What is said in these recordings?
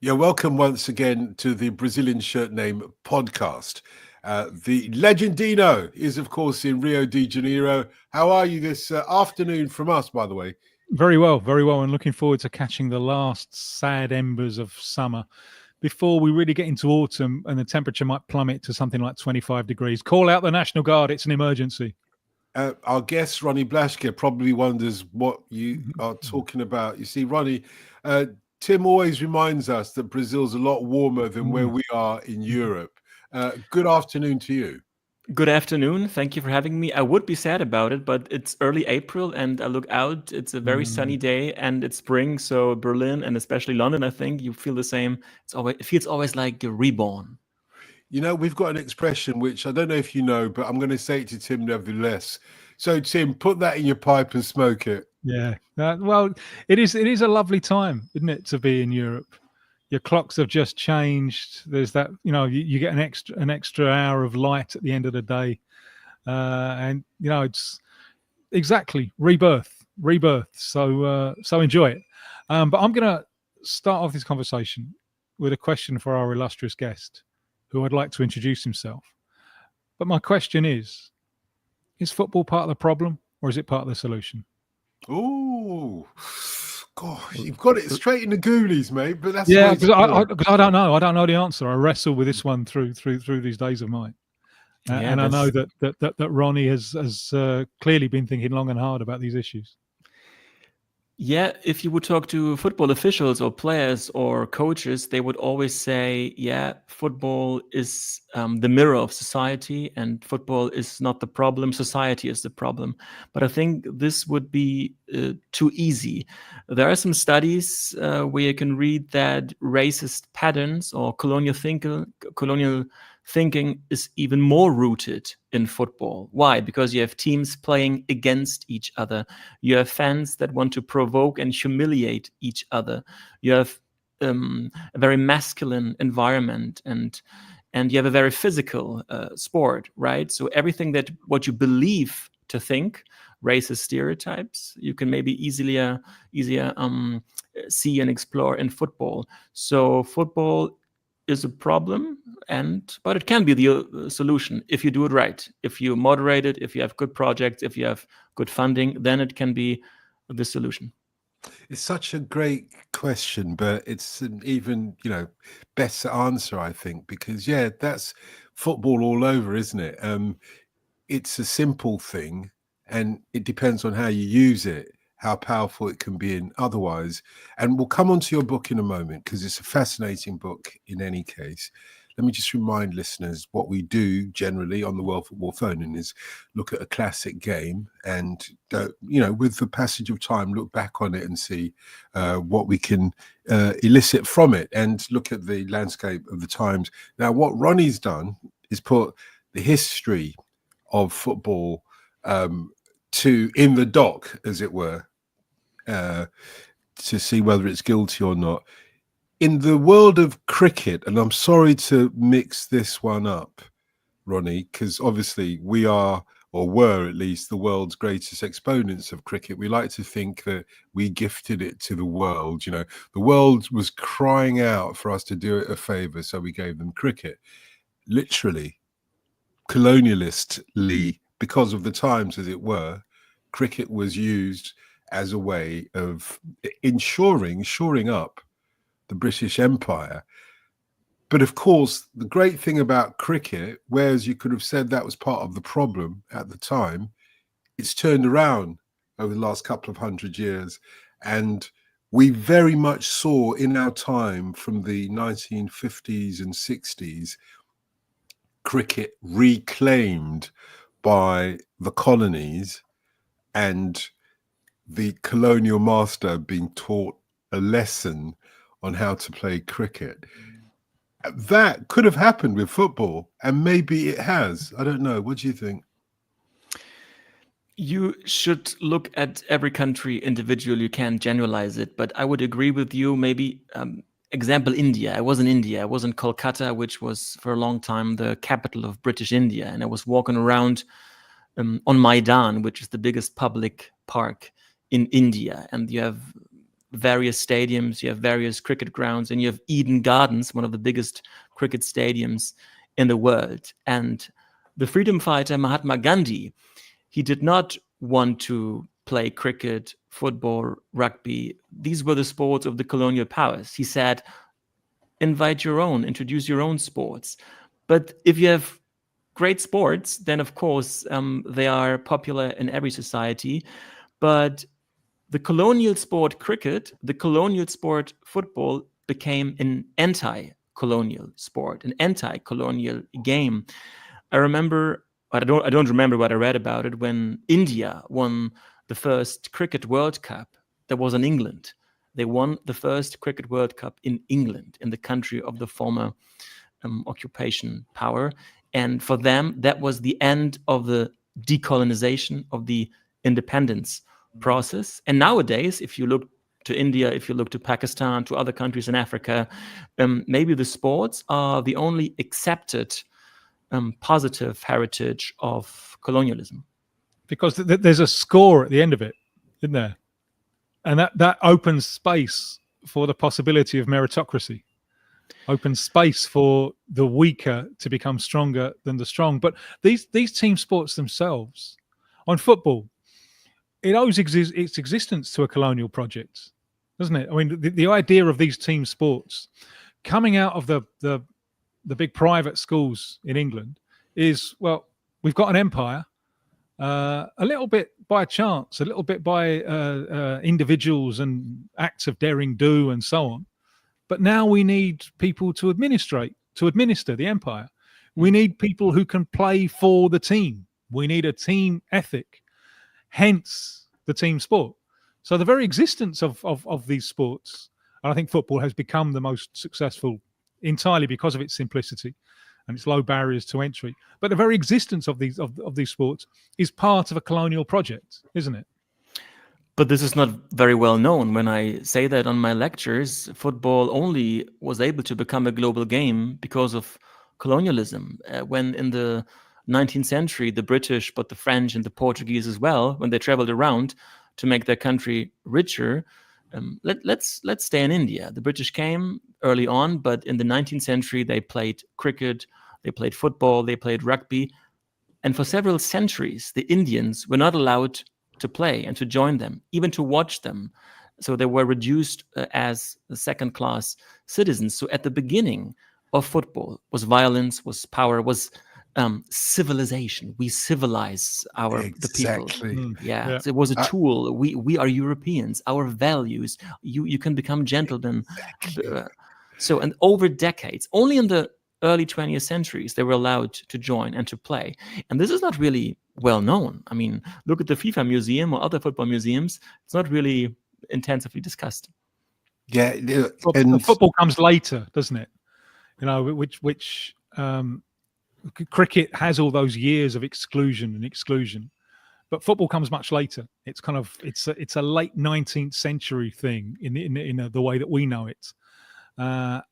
Yeah, welcome once again to the Brazilian Shirt Name podcast. The Legendino is, of course, in Rio de Janeiro. How are you this afternoon from us, by the way? Very well, very well, and looking forward to catching the last sad embers of summer before we really get into autumn and the temperature might plummet to something like 25 degrees. Call out the National Guard, it's an emergency. Our guest, Ronny Blaschke, probably wonders what you are talking about. You see, Ronny, Tim always reminds us that Brazil's a lot warmer than where we are in Europe. Good afternoon to you. Good afternoon. Thank you for having me. I would be sad about it, but it's early April and I look out. It's a very sunny day and it's spring. So Berlin and especially London, I think you feel the same. It feels always like you're reborn. You know, we've got an expression which I don't know if you know, but I'm going to say it to Tim nevertheless. So, Tim, put that in your pipe and smoke it. Yeah. Well, it is a lovely time, isn't it, to be in Europe? Your clocks have just changed. There's that, you get an extra hour of light at the end of the day, and it's exactly rebirth. So enjoy it. But I'm going to start off this conversation with a question for our illustrious guest, who I'd like to introduce himself. But my question is football part of the problem or is it part of the solution? Oh, gosh, you've got it straight in the ghoulies, mate. But that's because I don't know. I don't know the answer. I wrestle with this one through these days of mine, and I know that Ronny has clearly been thinking long and hard about these issues. Yeah, if you would talk to football officials or players or coaches, they would always say, yeah, football is the mirror of society and football is not the problem, society is the problem. But I think this would be too easy. There are some studies where you can read that racist patterns or colonial thinking is even more rooted in football. Why? Because you have teams playing against each other. You have fans that want to provoke and humiliate each other. You have a very masculine environment and you have a very physical sport, right? So everything what you believe to think, racist stereotypes, you can maybe easier see and explore in football. So football is a problem, but it can be the solution if you do it right. If you moderate it, if you have good projects, if you have good funding, then it can be the solution. It's such a great question, but it's an even, better answer, I think, because, that's football all over, isn't it? It's a simple thing, and it depends on how you use it, how powerful it can be in otherwise. And we'll come on to your book in a moment, because it's a fascinating book in any case. Let me just remind listeners what we do generally on the World Football Phone-In is look at a classic game and, with the passage of time, look back on it and see what we can elicit from it and look at the landscape of the times. Now, what Ronny's done is put the history of football in the dock, as it were, to see whether it's guilty or not. In the world of cricket, and I'm sorry to mix this one up, Ronny, because obviously we are, or were at least, the world's greatest exponents of cricket. We like to think that we gifted it to the world. The world was crying out for us to do it a favor, so we gave them cricket. Literally, colonialistly, because of the times, as it were, cricket was used as a way of shoring up the British Empire. But of course, the great thing about cricket, whereas you could have said that was part of the problem at the time, it's turned around over the last couple of 100 years. And we very much saw in our time from the 1950s and 60s, cricket reclaimed by the colonies and the colonial master being taught a lesson on how to play cricket. That could have happened with football, and maybe it has. I don't know. What do you think? You should look at every country individually. You can't generalize it, but I would agree with you. Maybe example, India. I was in India. I was in Kolkata, which was for a long time the capital of British India, and I was walking around on Maidan, which is the biggest public park in India, and you have various stadiums, you have various cricket grounds, and you have Eden Gardens, one of the biggest cricket stadiums in the world. And the freedom fighter Mahatma Gandhi, he did not want to play cricket, football, rugby. These were the sports of the colonial powers. He said, introduce your own sports. But if you have great sports, then of course they are popular in every society. But the colonial sport cricket, the colonial sport football became an anti-colonial sport, an anti-colonial game. I don't remember what I read about it, when India won the first cricket World Cup that was in England. They won the first cricket World Cup in England, in the country of the former occupation power. And for them, that was the end of the decolonization, of the independence process. And nowadays, if you look to India, if you look to Pakistan, to other countries in Africa, maybe the sports are the only accepted positive heritage of colonialism. Because there's a score at the end of it, isn't there? And that opens space for the possibility of meritocracy, opens space for the weaker to become stronger than the strong. But these team sports themselves, on football, it owes its existence to a colonial project, doesn't it? I mean, the idea of these team sports coming out of the big private schools in England is, well, we've got an empire, a little bit by chance, a little bit by individuals and acts of daring do and so on. But now we need people to administer the empire. We need people who can play for the team. We need a team ethic, hence the team sport. So the very existence of these sports, and I think football has become the most successful entirely because of its simplicity and its low barriers to entry. But the very existence of these sports is part of a colonial project, isn't it? But this is not very well known. When I say that on my lectures, football only was able to become a global game because of colonialism. When in the 19th century, the British, but the French and the Portuguese as well, when they traveled around to make their country richer, let's stay in India. The British came early on, but in the 19th century, they played cricket, they played football, they played rugby. And for several centuries, the Indians were not allowed to play and to join them, even to watch them. So they were reduced as second-class citizens. So at the beginning of football was violence, was power, was civilization. We civilize the people. Yeah. So it was a tool. We are Europeans. Our values. You can become gentlemen. Exactly. So, and over decades, only in the early 20th centuries, they were allowed to join and to play. And this is not really well known. I mean, look at the FIFA museum or other football museums. It's not really intensively discussed. Yeah, and football comes later, doesn't it? You know, which cricket has all those years of exclusion, but football comes much later. It's kind of it's a late 19th century thing in the way that we know it. And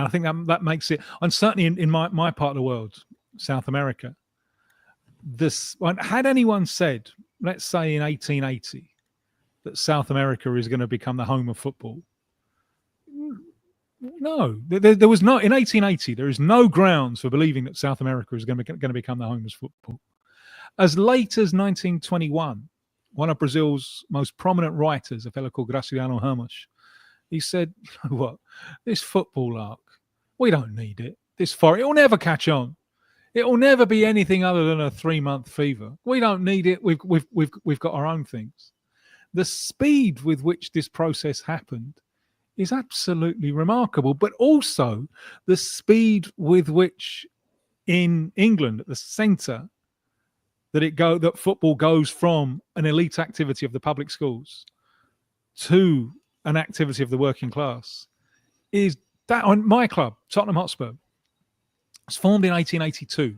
I think that makes it, and certainly in my part of the world, South America, had anyone said, let's say in 1880, that South America is going to become the home of football? No, there was no, in 1880, there is no grounds for believing that South America is going to become the home of football. As late as 1921, one of Brazil's most prominent writers, a fellow called Graciliano Ramos, he said, you know what, this football arc, we don't need it. It will never catch on. It will never be anything other than a 3-month fever. We don't need it. We've got our own things. The speed with which this process happened is absolutely remarkable, but also the speed with which in England, at the centre, that football goes from an elite activity of the public schools to an activity of the working class, is that on my club, Tottenham Hotspur. It's formed in 1882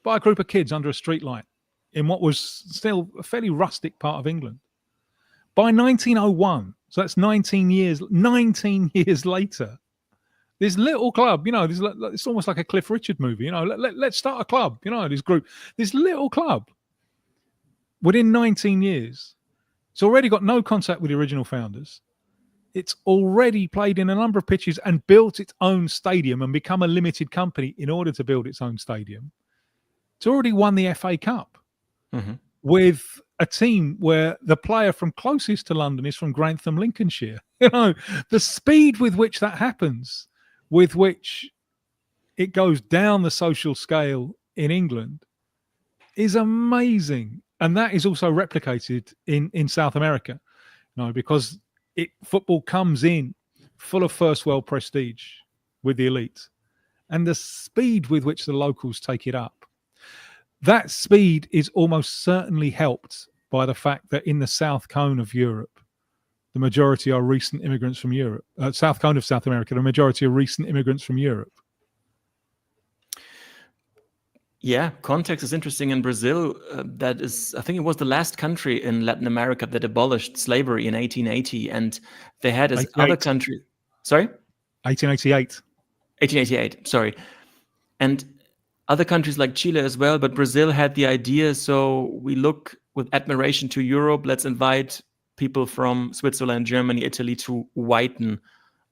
by a group of kids under a streetlight in what was still a fairly rustic part of England. By 1901, so that's 19 years later, this little club, you know, it's almost like a Cliff Richard movie, you know, let's start a club, you know, this little club, within 19 years, it's already got no contact with the original founders. It's already played in a number of pitches and built its own stadium and become a limited company in order to build its own stadium. It's already won the FA Cup with a team where the player from closest to London is from Grantham, Lincolnshire. You know, the speed with which that happens, with which it goes down the social scale in England, is amazing. And that is also replicated in South America, you know, because football comes in full of first world prestige with the elite, and the speed with which the locals take it up, that speed is almost certainly helped by the fact that in the South Cone of Europe, the majority are recent immigrants from Europe. South Cone of South America, the majority are recent immigrants from Europe. Yeah, context is interesting. In Brazil, that is, I think it was the last country in Latin America that abolished slavery in 1880, and they had as other countries. Sorry, 1888. 1888. Sorry, and other countries like Chile as well. But Brazil had the idea, so we look with admiration to Europe. Let's invite people from Switzerland, Germany, Italy to whiten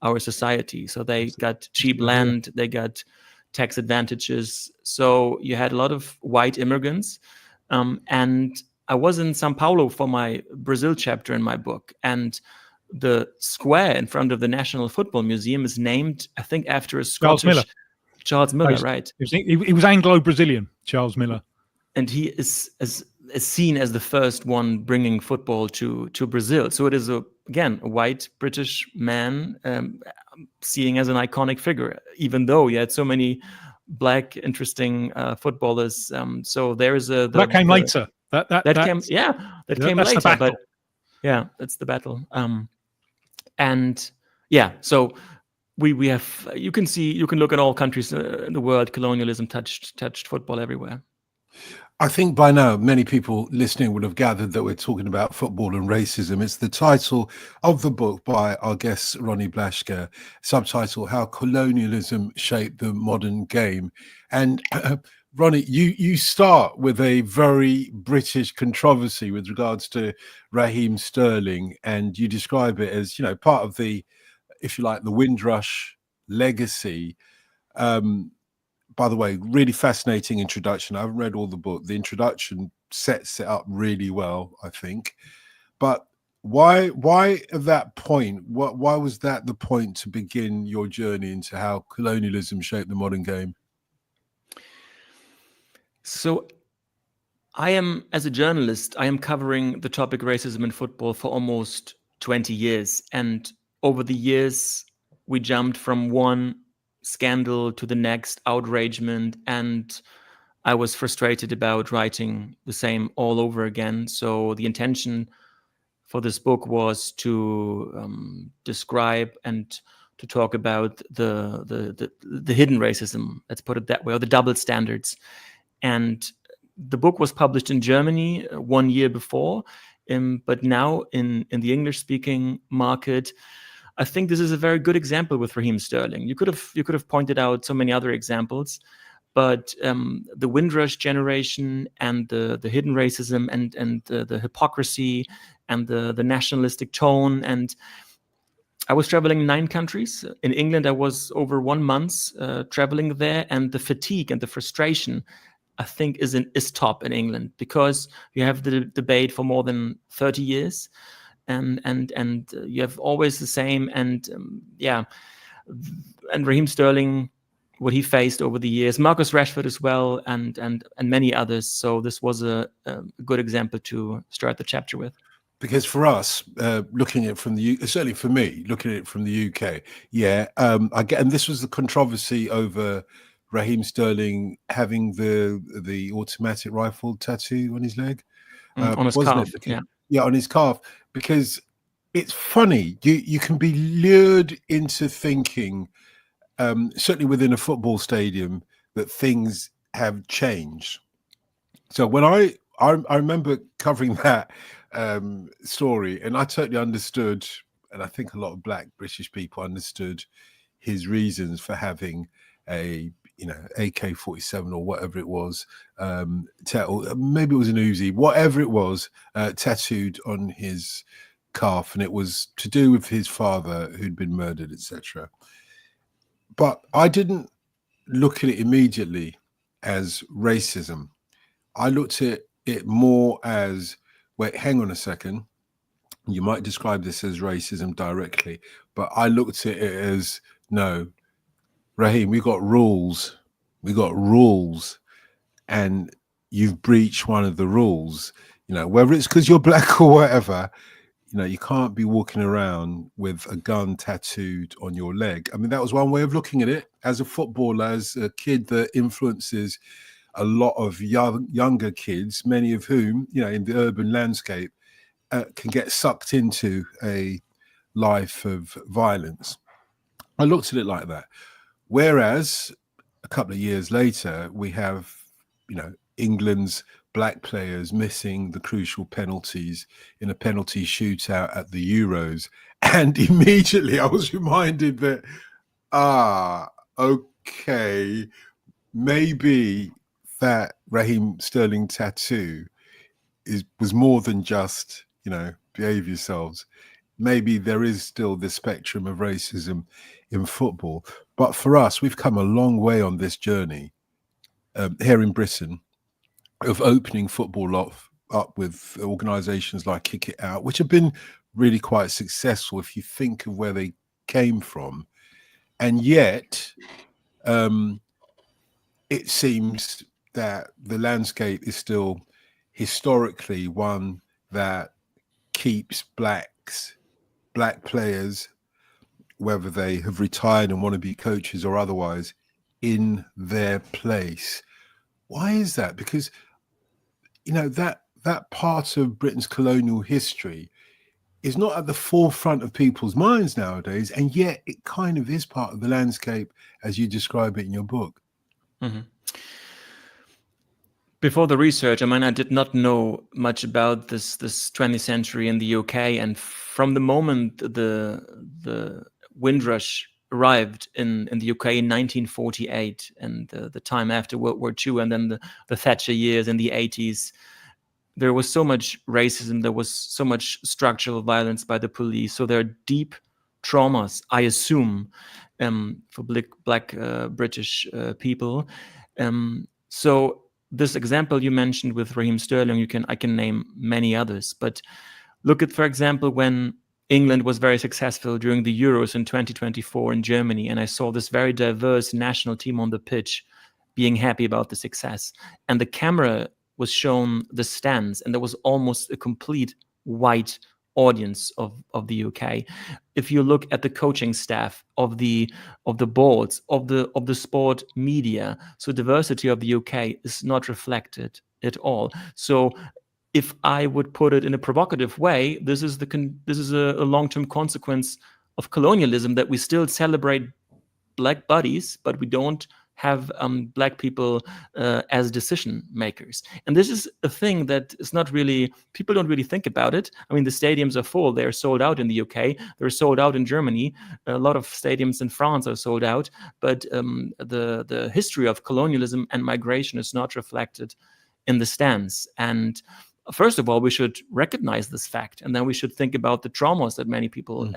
our society. So they got cheap land, they got tax advantages. So you had a lot of white immigrants. And I was in Sao Paulo for my Brazil chapter in my book. And the square in front of the National Football Museum is named, I think, after a Scottish... Charles Miller, right. He was Anglo-Brazilian, Charles Miller. And he is seen as the first one bringing football to Brazil. So it is, again, a white British man seeing as an iconic figure, even though you had so many black, interesting footballers. So there is that came later. That came later. But yeah, that's the battle. And yeah, so we have, you can look at all countries in the world. Colonialism touched football everywhere. I think by now many people listening would have gathered that we're talking about football and racism. It's the title of the book by our guest Ronny Blaschke, subtitle How Colonialism Shaped the Modern Game. And Ronny, you start with a very British controversy with regards to Raheem Sterling, and you describe it as, you know, part of the, if you like, the Windrush legacy. By the way, really fascinating introduction. I haven't read all the book. The introduction sets it up really well, I think. But why at that point, why was that the point to begin your journey into how colonialism shaped the modern game? So as a journalist, I am covering the topic racism in football for almost 20 years. And over the years, we jumped from one scandal to the next, outragement, and I was frustrated about writing the same all over again. So the intention for this book was to describe and to talk about the hidden racism, let's put it that way, or the double standards. And the book was published in Germany 1 year before, but now in the English-speaking market, I think this is a very good example with Raheem Sterling. You could have pointed out so many other examples, but the Windrush generation and the hidden racism and the hypocrisy and the nationalistic tone. And I was traveling 9 countries. In England, I was over 1 month traveling there, and the fatigue and the frustration, I think, is top in England, because you have the debate for more than 30 years. And you have always the same, and and Raheem Sterling, what he faced over the years, Marcus Rashford as well, and many others. So this was a good example to start the chapter with. Because for us, looking at it from certainly for me, looking at it from the UK, I get, and this was the controversy over Raheem Sterling having the automatic rifle tattoo on his leg, on his calf, on his calf. Because it's funny, you can be lured into thinking, certainly within a football stadium, that things have changed. So when I remember covering that story, and I totally understood, and I think a lot of Black British people understood his reasons for having a AK-47 or whatever it was, maybe it was an Uzi, whatever it was, tattooed on his calf, and it was to do with his father who'd been murdered, etc. But I didn't look at it immediately as racism. I looked at it more as, wait, hang on a second. You might describe this as racism directly, but I looked at it as, no, Raheem, we got rules. We got rules, and you've breached one of the rules. You know, whether it's because you're black or whatever, you know, you can't be walking around with a gun tattooed on your leg. I mean, that was one way of looking at it. As a footballer, as a kid that influences a lot of younger kids, many of whom, you know, in the urban landscape, can get sucked into a life of violence. I looked at it like that. Whereas a couple of years later, we have, you know, England's black players missing the crucial penalties in a penalty shootout at the Euros. And immediately I was reminded that, okay, maybe that Raheem Sterling tattoo was more than just, you know, behave yourselves. Maybe there is still this spectrum of racism in football. But for us, we've come a long way on this journey here in Britain of opening football up with organisations like Kick It Out, which have been really quite successful if you think of where they came from. And yet, it seems that the landscape is still historically one that keeps black players, whether they have retired and want to be coaches or otherwise, in their place. Why is that? Because, you know, that part of Britain's colonial history is not at the forefront of people's minds nowadays, and yet it kind of is part of the landscape as you describe it in your book. Mm-hmm. Before the research, I mean, I did not know much about this 20th century in the UK, and from the moment the Windrush arrived in the UK in 1948, and the time after World War II, and then the Thatcher years in the 80s, there was so much racism, there was so much structural violence by the police. So there are deep traumas, I assume, for black British people. So this example you mentioned with Raheem Sterling, I can name many others. But look at, for example, when England was very successful during the Euros in 2024 in Germany, and I saw this very diverse national team on the pitch being happy about the success. And the camera was shown the stands, and there was almost a complete white audience of the UK. If you look at the coaching staff of the boards of the sport media, so diversity of the UK is not reflected at all. So if I would put it in a provocative way, this is a long-term consequence of colonialism, that we still celebrate black bodies, but we don't have black people as decision makers. And this is a thing that is not really, people don't really think about it. I mean, the stadiums are full. They're sold out in the UK. They're sold out in Germany. A lot of stadiums in France are sold out. But the history of colonialism and migration is not reflected in the stands. And first of all, we should recognize this fact, and then we should think about the traumas that many people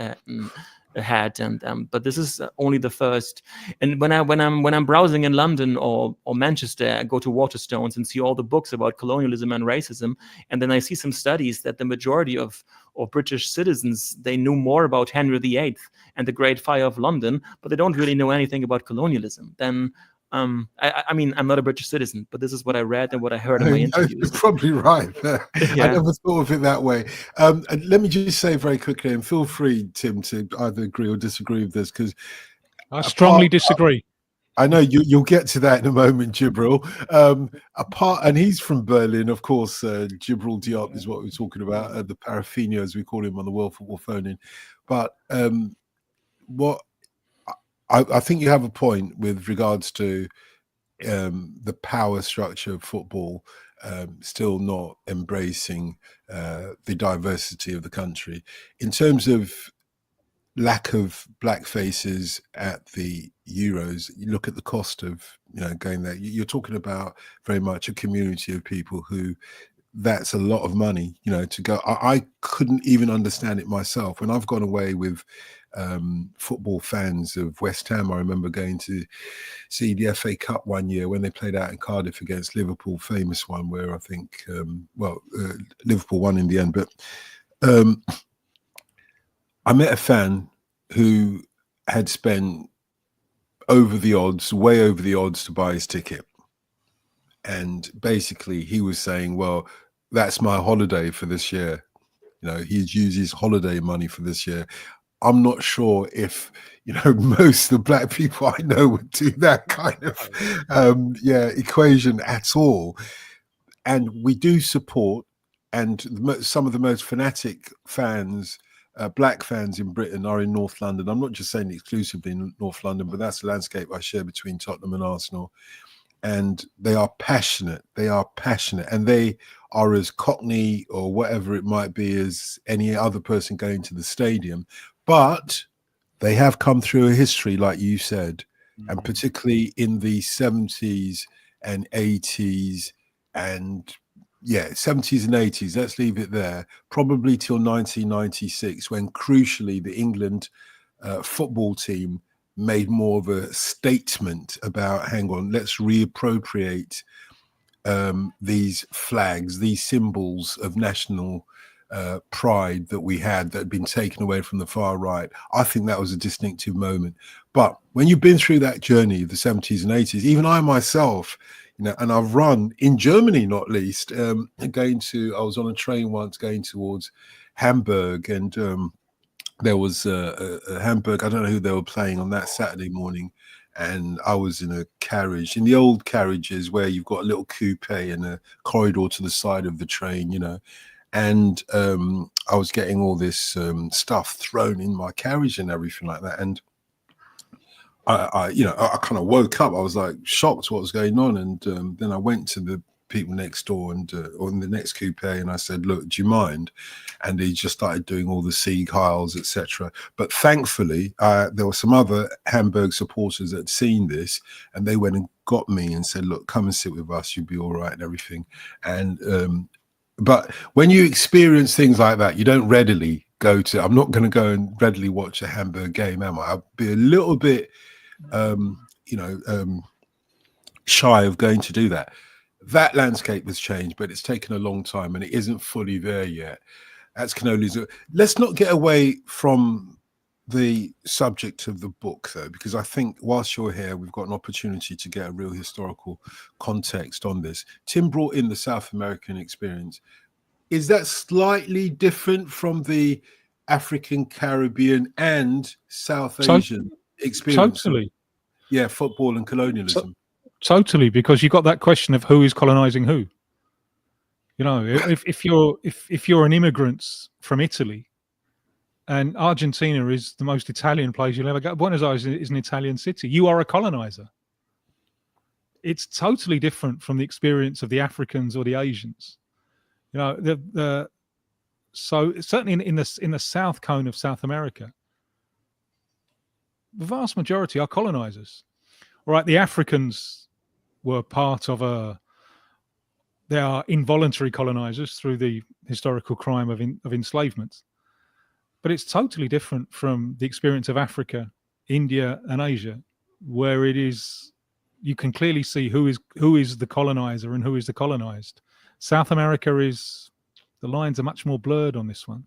had. And but this is only the first. And when I'm browsing in London or Manchester, I go to Waterstones and see all the books about colonialism and racism, and then I see some studies that the majority of British citizens, they knew more about Henry VIII and the Great Fire of London, but they don't really know anything about colonialism. Then I mean, I'm not a British citizen, but this is what I read and what I heard in my interviews. You're probably right. Yeah. I never thought of it that way. And let me just say very quickly, and feel free, Tim, to either agree or disagree with this, because I strongly disagree. I know you'll get to that in a moment, Jibril. And he's from Berlin, of course. Jibril Diop is what we're talking about, the Parafino, as we call him on the World Football Phone-In. But what I think you have a point with regards to the power structure of football still not embracing the diversity of the country. In terms of lack of black faces at the Euros, you look at the cost of going there. You're talking about very much a community of people who that's a lot of money, you know, to go. I couldn't even understand it myself. When I've gone away with football fans of West Ham, I remember going to see the FA Cup one year when they played out in Cardiff against Liverpool, famous one where I think, Liverpool won in the end. But I met a fan who had spent over the odds, way over the odds, to buy his ticket. And basically he was saying, well, that's my holiday for this year. You know, he's used his holiday money for this year. I'm not sure if, you know, most of the black people I know would do that kind of equation at all. And we do support, and some of the most fanatic fans, black fans in Britain, are in North London. I'm not just saying exclusively in North London, but that's the landscape I share between Tottenham and Arsenal. And they are passionate. They are passionate, and they are as Cockney or whatever it might be as any other person going to the stadium. But they have come through a history, like you said, and particularly in the 70s and 80s and 70s and 80s, let's leave it there, probably till 1996, when crucially the England football team made more of a statement about, hang on, let's reappropriate these flags, these symbols of national pride that we had that had been taken away from the far right. I think that was a distinctive moment. But when you've been through that journey, the 70s and 80s, even I myself, you know, and I've run in Germany, not least, I was on a train once going towards Hamburg, and there was a Hamburg, I don't know who they were playing on that Saturday morning, and I was in a carriage, in the old carriages where you've got a little coupe and a corridor to the side of the train, you know, and I was getting all this stuff thrown in my carriage and everything like that. And I kind of woke up. I was like shocked what was going on. And then I went to the people next door and on the next coupe, and I said, look, do you mind? And he just started doing all the Sieg Heils, etc. But thankfully there were some other Hamburg supporters that had seen this, and they went and got me and said, look, come and sit with us, you'll be all right and everything. And but when you experience things like that, you don't readily go to, I'm not going to go and readily watch a Hamburg game, am I? I'll be a little bit shy of going to do that. That landscape has changed, but it's taken a long time and it isn't fully there yet. That's colonialism. Let's not get away from the subject of the book, though, because I think whilst you're here, we've got an opportunity to get a real historical context on this. Tim brought in the South American experience. Is that slightly different from the African, Caribbean and South Asian experience? Totally. Yeah, football and colonialism. Totally, because you got that question of who is colonizing who. You know, if you're an immigrant from Italy, and Argentina is the most Italian place you'll ever go, Buenos Aires is an Italian city, you are a colonizer. It's totally different from the experience of the Africans or the Asians. You know, so certainly in the south cone of South America, the vast majority are colonizers. All right, the Africans were part of they are involuntary colonizers through the historical crime of enslavement. But it's totally different from the experience of Africa, India, and Asia, where it is, you can clearly see who is the colonizer and who is the colonized. South America the lines are much more blurred on this one.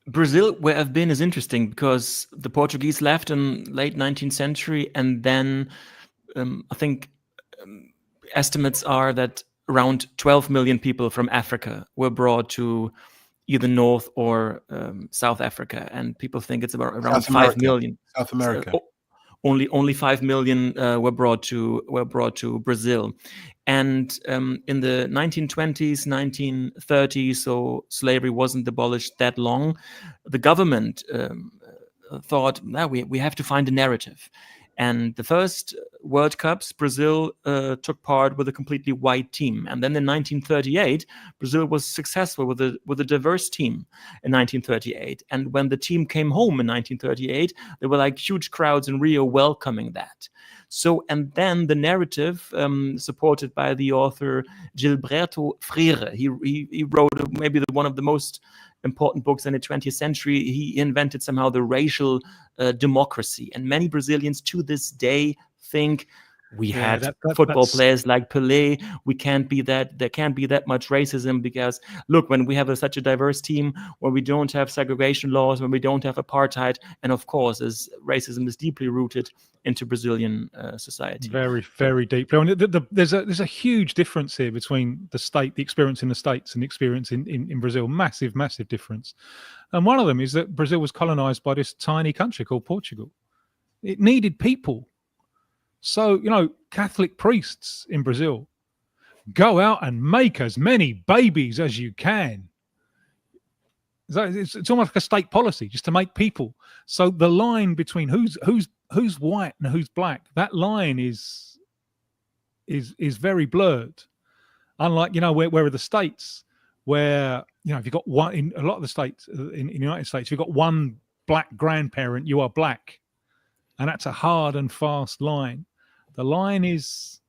Brazil, where I've been, is interesting because the Portuguese left in late 19th century, and then I think estimates are that around 12 million people from Africa were brought to either North or South Africa, and people think it's about around 5 million. South America. Only 5 million were brought to Brazil, and in the 1920s, 1930s, so slavery wasn't abolished that long. The government thought, we have to find a narrative, And the first World Cups, Brazil took part with a completely white team. And then in 1938, Brazil was successful with a diverse team in 1938. And when the team came home in 1938, there were like huge crowds in Rio welcoming that. So, and then the narrative, supported by the author Gilberto Freire, he wrote maybe one of the most important books in the 20th century. He invented somehow the racial democracy. And many Brazilians to this day think we had football players like Pelé. There can't be that much racism because look, when we have such a diverse team, when we don't have segregation laws, when we don't have apartheid, and of course, as racism is deeply rooted into Brazilian society. Very, very deeply. I mean, there's a huge difference here between the experience in the States and the experience in Brazil. Massive, massive difference. And one of them is that Brazil was colonized by this tiny country called Portugal. It needed people. So, Catholic priests in Brazil, go out and make as many babies as you can. It's almost like a state policy, just to make people. So the line between who's white and who's black, that line is very blurred. Unlike, where are the states where, if you've got one, in a lot of the states, in the United States, if you've got one black grandparent, you are black. And that's a hard and fast line. The line is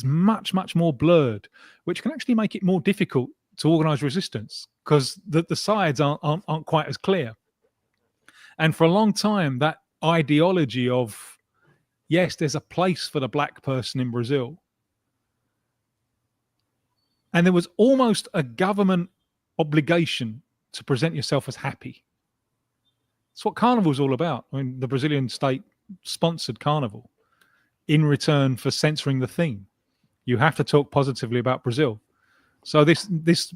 much, much more blurred, which can actually make it more difficult to organize resistance because the sides aren't quite as clear. And for a long time, that ideology of, yes, there's a place for the black person in Brazil. And there was almost a government obligation to present yourself as happy. That's what Carnival is all about. I mean, the Brazilian state sponsored Carnival in return for censoring the theme. You have to talk positively about Brazil. So this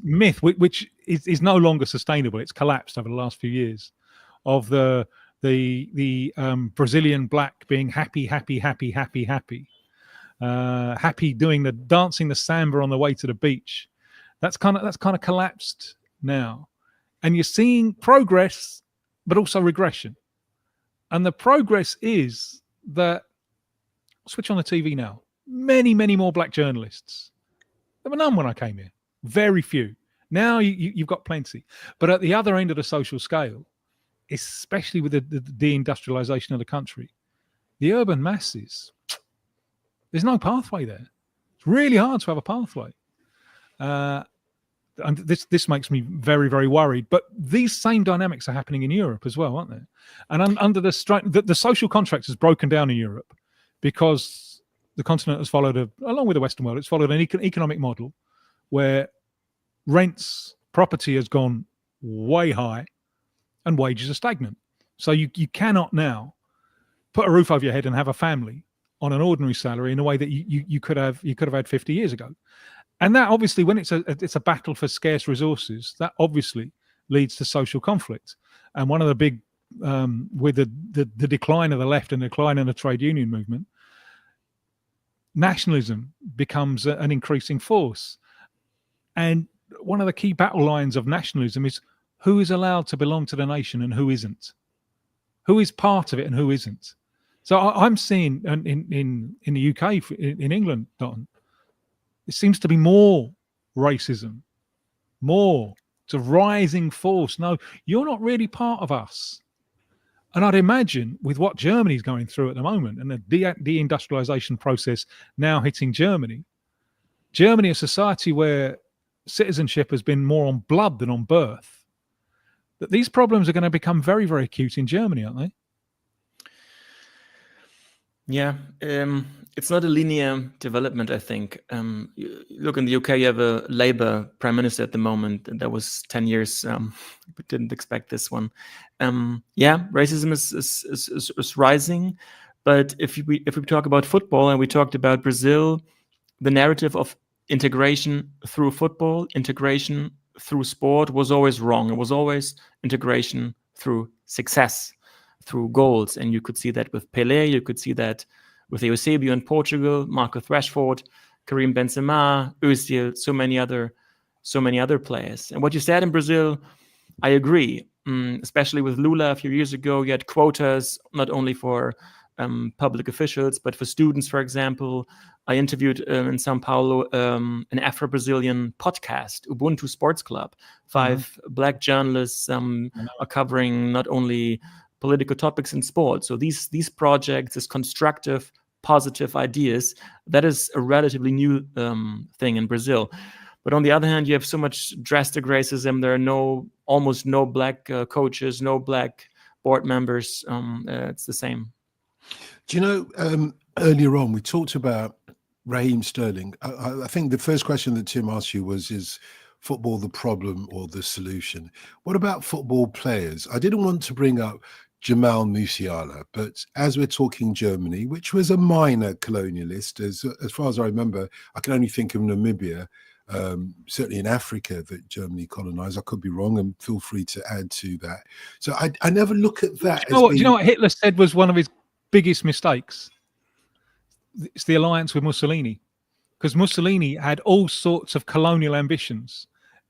myth, which is no longer sustainable, it's collapsed over the last few years, of the Brazilian black being happy, doing dancing the samba on the way to the beach. That's kind of collapsed now, and you're seeing progress, but also regression. And the progress is that, switch on the TV now, many more black journalists. There were none when I came here. Very few. Now you've got plenty. But at the other end of the social scale, especially with the deindustrialization of the country, the urban masses, there's no pathway there. It's really hard to have a pathway. And this makes me very, very worried. But these same dynamics are happening in Europe as well, aren't they? And under the social contract has broken down in Europe because the continent has followed, along with the Western world, it's followed an economic model where rents, property has gone way high and wages are stagnant. So you cannot now put a roof over your head and have a family on an ordinary salary in a way that you could have had 50 years ago. And that obviously, when it's a battle for scarce resources, that obviously leads to social conflict. And one of the big, with the decline of the left and the decline in the trade union movement, nationalism becomes an increasing force. And one of the key battle lines of nationalism is who is allowed to belong to the nation and who isn't. Who is part of it and who isn't. So I'm seeing in the UK, in England, Dotun, it seems to be more racism, more. It's a rising force. No, you're not really part of us. And I'd imagine with what Germany's going through at the moment and the deindustrialization process now hitting Germany, a society where citizenship has been more on blood than on birth, that these problems are going to become very, very acute in Germany, aren't they? Yeah, it's not a linear development, I think. Look, in the UK, you have a Labour Prime Minister at the moment, and that was 10 years. We didn't expect this one. Yeah, racism is rising. But if we talk about football, and we talked about Brazil, the narrative of integration through football, integration through sport was always wrong. It was always integration through success, through goals. And you could see that with Pelé, you could see that with Eusebio in Portugal, Marcus Rashford, Karim Benzema, Özil, so many other players. And what you said in Brazil, I agree. Especially with Lula a few years ago, you had quotas not only for public officials, but for students, for example. I interviewed in Sao Paulo an Afro-Brazilian podcast, Ubuntu Sports Club. 5 Black journalists are covering not only political topics in sports. So these projects, this constructive, positive ideas, that is a relatively new thing in Brazil. But on the other hand, you have so much drastic racism. There are almost no black coaches, no black board members. It's the same. Do you know, earlier on, we talked about Raheem Sterling. I think the first question that Tim asked you was, is football the problem or the solution? What about football players? I didn't want to bring up Jamal Musiala, but as we're talking Germany, which was a minor colonialist, as far as I remember, I can only think of Namibia, certainly in Africa, that Germany colonized. I could be wrong, and feel free to add to that. So I never look at that. Do you know what Hitler said was one of his biggest mistakes? It's the alliance with Mussolini, because Mussolini had all sorts of colonial ambitions,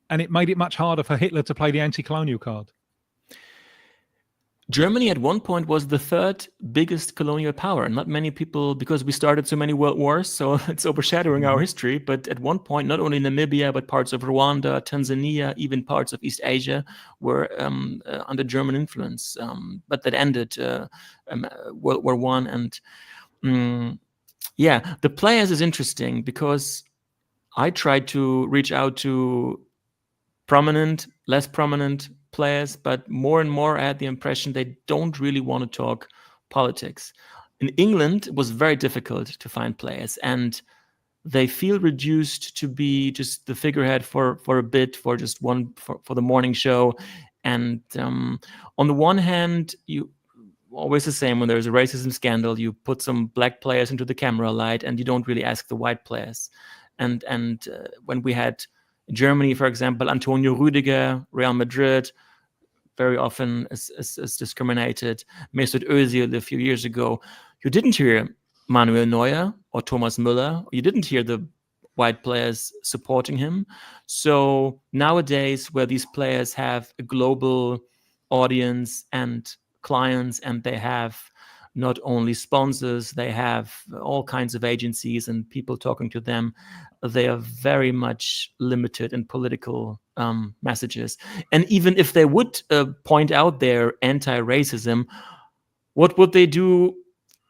and it made it much harder for Hitler to play the anti-colonial card. Germany at one point was the 3rd biggest colonial power. Not many people, because we started so many world wars, so it's overshadowing our history. But at one point, not only Namibia, but parts of Rwanda, Tanzania, even parts of East Asia were under German influence. But that ended World War I. And yeah, the players is interesting because I tried to reach out to prominent, less prominent players, but more and more I had the impression they don't really want to talk politics. In England, it was very difficult to find players, and they feel reduced to be just the figurehead for a bit, for just for the morning show. And on the one hand, you always the same when there's a racism scandal, you put some black players into the camera light, and you don't really ask the white players. And when we had Germany, for example, Antonio Rüdiger, Real Madrid, very often is discriminated. Mesut Özil a few years ago. You didn't hear Manuel Neuer or Thomas Müller. You didn't hear the white players supporting him. So nowadays, where these players have a global audience and clients, and they have not only sponsors, they have all kinds of agencies and people talking to them, they are very much limited in political messages. And even if they would point out their anti-racism, what would they do,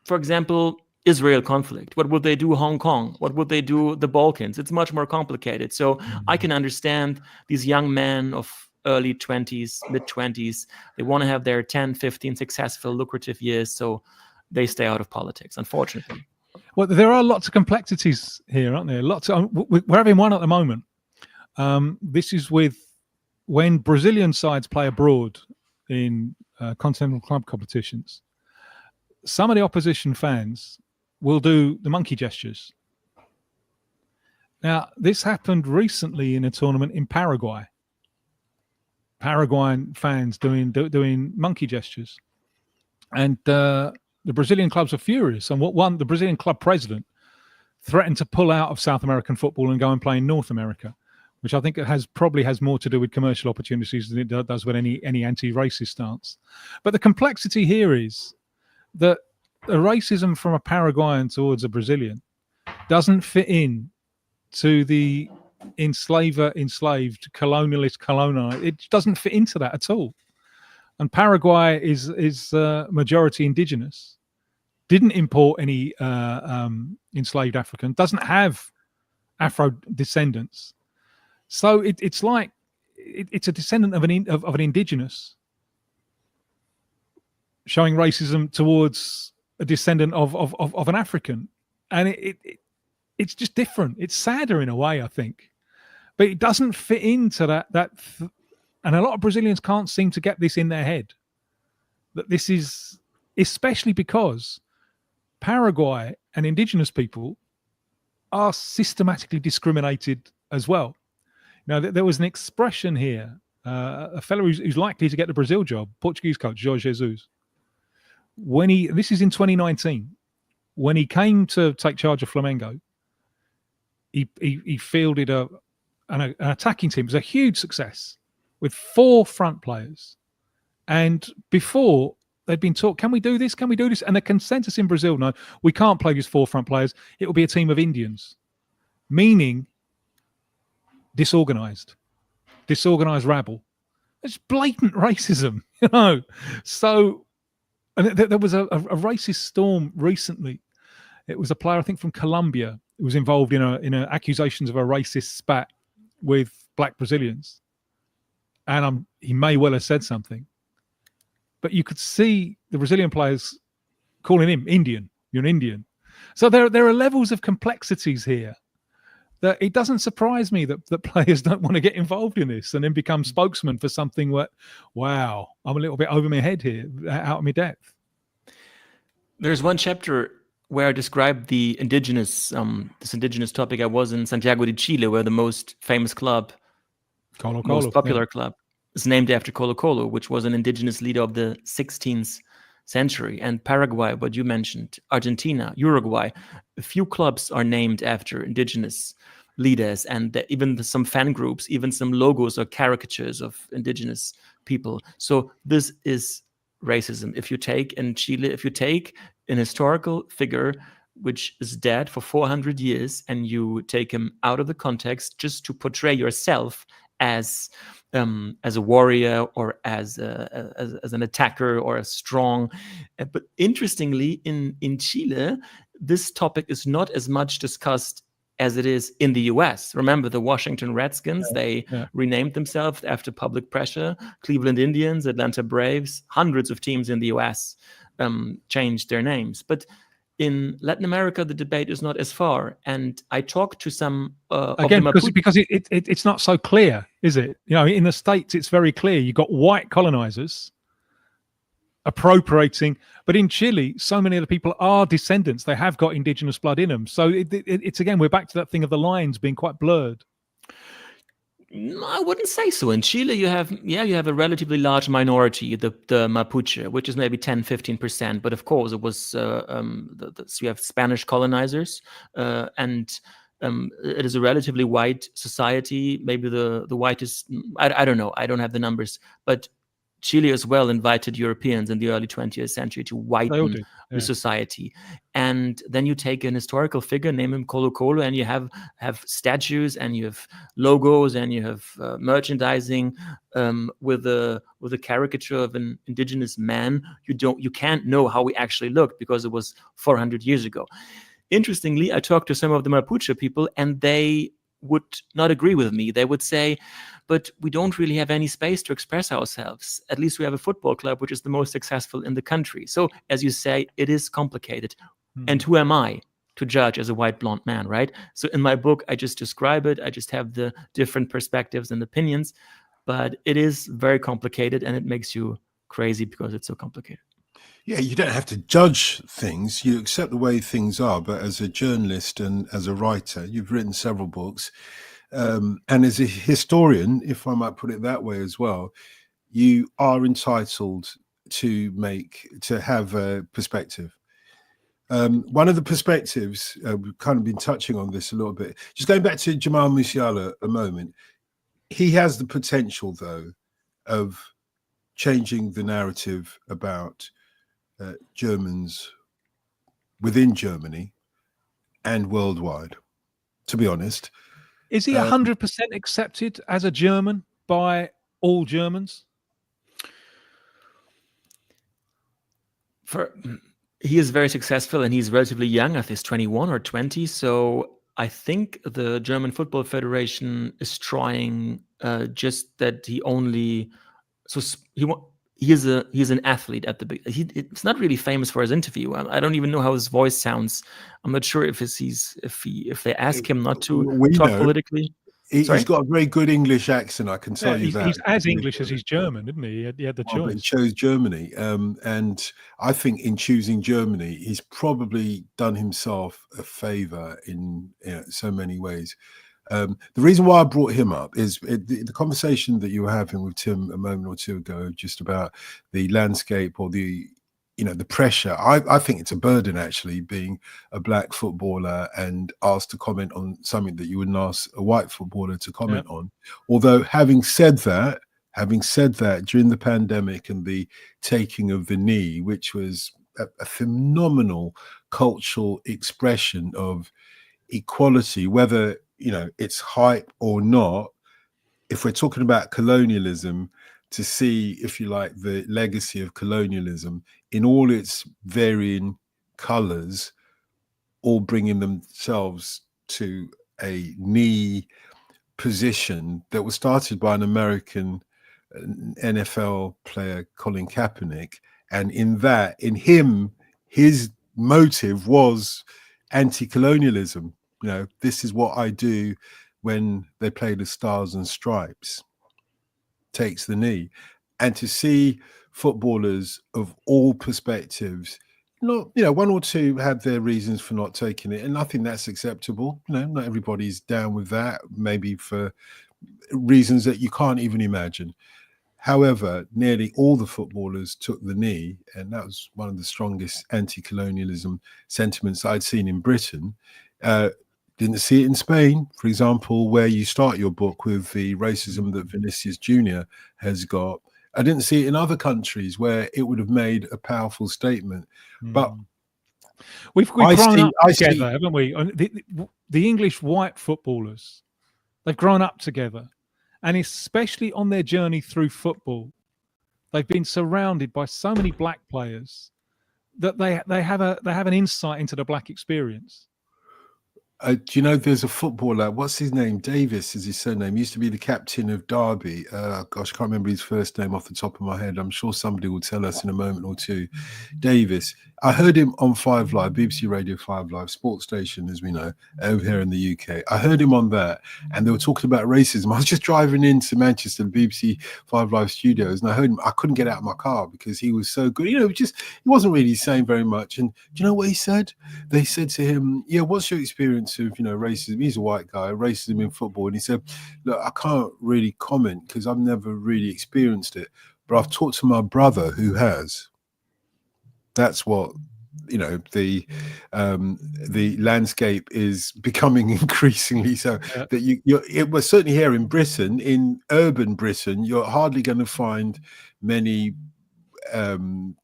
for example, Israel conflict? What would they do Hong Kong? What would they do the Balkans? It's much more complicated. So I can understand these young men of early 20s, mid 20s, they want to have their 10, 15 successful, lucrative years, so they stay out of politics, unfortunately. Well, there are lots of complexities here, aren't there? We're having one at the moment. This is when Brazilian sides play abroad in continental club competitions. Some of the opposition fans will do the monkey gestures. Now, this happened recently in a tournament in Paraguay. Paraguayan fans doing monkey gestures, and the Brazilian clubs are furious. And the Brazilian club president threatened to pull out of South American football and go and play in North America, which I think probably has more to do with commercial opportunities than it does with any anti-racist stance. But the complexity here is that the racism from a Paraguayan towards a Brazilian doesn't fit in to the enslaved, colonialist. It doesn't fit into that at all. And Paraguay is majority indigenous, didn't import any enslaved African, doesn't have Afro descendants. So it's like it's a descendant of an indigenous showing racism towards a descendant of an African, and it's just different. It's sadder in a way, I think. But it doesn't fit into and a lot of Brazilians can't seem to get this in their head, that this is, especially because Paraguay and indigenous people are systematically discriminated as well. Now, there was an expression here, a fellow who's likely to get the Brazil job, Portuguese coach Jorge Jesus, this is in 2019, when he came to take charge of Flamengo, he fielded an attacking team. It was a huge success with 4 front players. And before, they'd been taught, can we do this? Can we do this? And the consensus in Brazil, no, we can't play these forefront players. It will be a team of Indians, meaning disorganized rabble. It's blatant racism, you know. So, and there was a racist storm recently. It was a player, I think, from Colombia, who was involved in accusations of a racist spat with black Brazilians, and he may well have said something, but you could see the Brazilian players calling him Indian. You're an Indian. So there are levels of complexities here that it doesn't surprise me that players don't want to get involved in this and then become spokesmen for something that, wow, I'm a little bit over my head here, out of my depth. There's one chapter where I described the indigenous, this indigenous topic. I was in Santiago de Chile, where the most famous club, most popular club, is named after Colo Colo, which was an indigenous leader of the 16th century. And Paraguay, what you mentioned, Argentina, Uruguay, a few clubs are named after indigenous leaders, and even some fan groups, even some logos or caricatures of indigenous people. So this is racism. If you take in Chile, if you take an historical figure which is dead for 400 years and you take him out of the context just to portray yourself as a warrior or as an attacker or a strong. But interestingly, in Chile, this topic is not as much discussed as it is in the US. Remember the Washington Redskins, they renamed themselves after public pressure. Cleveland Indians, Atlanta Braves, hundreds of teams in the US changed their names. But in Latin America, the debate is not as far. And I talked to some again because it's not so clear, is it? You know, in the States, it's very clear. You've got white colonizers appropriating, but in Chile, so many of the people are descendants. They have got indigenous blood in them. So it's again, we're back to that thing of the lines being quite blurred. I wouldn't say so. In Chile, you have a relatively large minority, the Mapuche, which is maybe 10-15%. But of course, it was so you have Spanish colonizers, and it is a relatively white society. Maybe the whitest. I don't know. I don't have the numbers, but Chile as well invited Europeans in the early 20th century to whiten the society. And then you take an historical figure, name him Colo Colo, and you have statues and you have logos and you have merchandising with a caricature of an indigenous man. You can't know how he actually looked because it was 400 years ago. Interestingly, I talked to some of the Mapuche people and they would not agree with me. They would say, but we don't really have any space to express ourselves. At least we have a football club, which is the most successful in the country. So, as you say, it is complicated. And who am I to judge as a white blonde man, right? So in my book, I just describe it. I just have the different perspectives and opinions. But it is very complicated, and it makes you crazy because it's so complicated. Yeah, you don't have to judge things. You accept the way things are. But as a journalist and as a writer, you've written several books. And as a historian, if I might put it that way as well, you are entitled to have a perspective. One of the perspectives, we've kind of been touching on this a little bit, just going back to Jamal Musiala a moment, he has the potential, though, of changing the narrative about Germans within Germany and worldwide, to be honest. Is he 100% accepted as a German by all Germans? He is very successful and he's relatively young. I think he's 21 or 20. So I think the German Football Federation is trying just that he only. So he's an athlete at the beginning. It's not really famous for his interview. I don't even know how his voice sounds. I'm not sure if they ask him not to talk politically. He's got a very good English accent, I can tell you that. He's as English as he's German, isn't he? He had the choice. But he chose Germany. And I think in choosing Germany, he's probably done himself a favor in so many ways. The reason why I brought him up is the conversation that you were having with Tim a moment or two ago, just about the landscape or the pressure. I think it's a burden, actually, being a black footballer and asked to comment on something that you wouldn't ask a white footballer to comment on. Although, having said that, Having said that, during the pandemic and the taking of the knee, which was a phenomenal cultural expression of equality, whether it's hype or not, if we're talking about colonialism, to see, if you like, the legacy of colonialism in all its varying colors, all bringing themselves to a knee position that was started by an American NFL player, Colin Kaepernick. And in him, his motive was anti-colonialism. This is what I do when they play the Stars and Stripes, takes the knee. And to see footballers of all perspectives, not, one or two had their reasons for not taking it, and I think that's acceptable. Not everybody's down with that, maybe for reasons that you can't even imagine. However, nearly all the footballers took the knee, and that was one of the strongest anti-colonialism sentiments I'd seen in Britain. Didn't see it in Spain, for example, where you start your book with the racism that Vinicius Jr. has got. I didn't see it in other countries where it would have made a powerful statement. But we've grown up together, haven't we? The English white footballers, they've grown up together. And especially on their journey through football, they've been surrounded by so many black players that they have an insight into the black experience. Do you know there's a footballer, what's his name? Davis is his surname. He used to be the captain of Derby. Gosh, I can't remember his first name off the top of my head. I'm sure somebody will tell us in a moment or two. Davis. I heard him on 5 Live, BBC Radio 5 Live, sports station, as we know, over here in the UK. I heard him on that, and they were talking about racism. I was just driving into Manchester, the BBC 5 Live studios, and I heard him. I couldn't get out of my car because he was so good. He wasn't really saying very much. And do you know what he said? They said to him, yeah, what's your experience of, racism? He's a white guy, racism in football. And he said, look, I can't really comment because I've never really experienced it, but I've talked to my brother who has. That's what the landscape is becoming increasingly so. Yeah. That it was certainly here in Britain, in urban Britain, you're hardly going to find many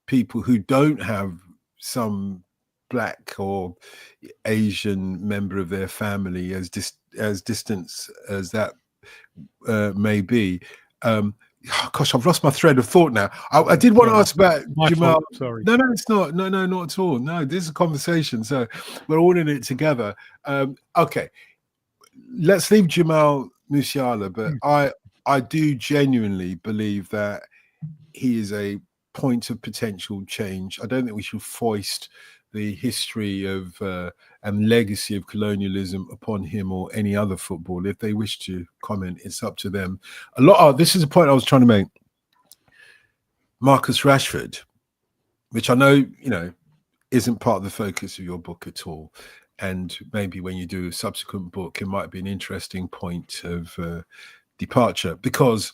people who don't have some black or Asian member of their family, as distant as that may be. Gosh, I've lost my thread of thought now. I did want to ask about Jamal. Sorry. No, it's not. No, not at all. No, this is a conversation. So we're all in it together. Okay, let's leave Jamal Musiala. But I do genuinely believe that he is a point of potential change. I don't think we should foist the history of and legacy of colonialism upon him or any other footballer. If they wish to comment, it's up to them. This is a point I was trying to make. Marcus Rashford, which I know, isn't part of the focus of your book at all. And maybe when you do a subsequent book, it might be an interesting point of departure, because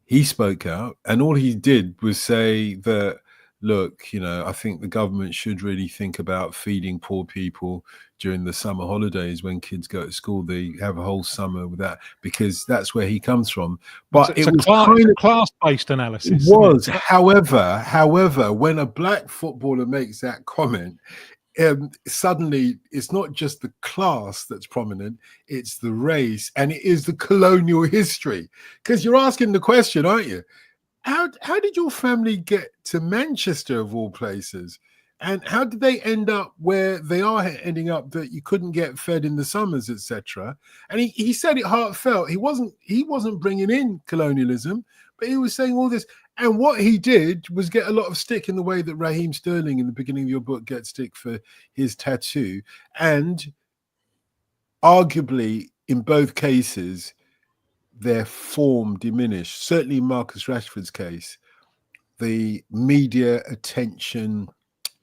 he spoke out and all he did was say that, look, I think the government should really think about feeding poor people during the summer holidays when kids go to school. They have a whole summer with that, because that's where he comes from. But it's a class-based analysis. It was. However, when a black footballer makes that comment, suddenly it's not just the class that's prominent, it's the race, and it is the colonial history. Because you're asking the question, aren't you? How did your family get to Manchester, of all places? And how did they end up where they are ending up, that you couldn't get fed in the summers, etc.? And he said it heartfelt. He wasn't bringing in colonialism, but he was saying all this. And what he did was get a lot of stick, in the way that Raheem Sterling in the beginning of your book gets stick for his tattoo. And arguably, in both cases, their form diminished. Certainly in Marcus Rashford's case, the media attention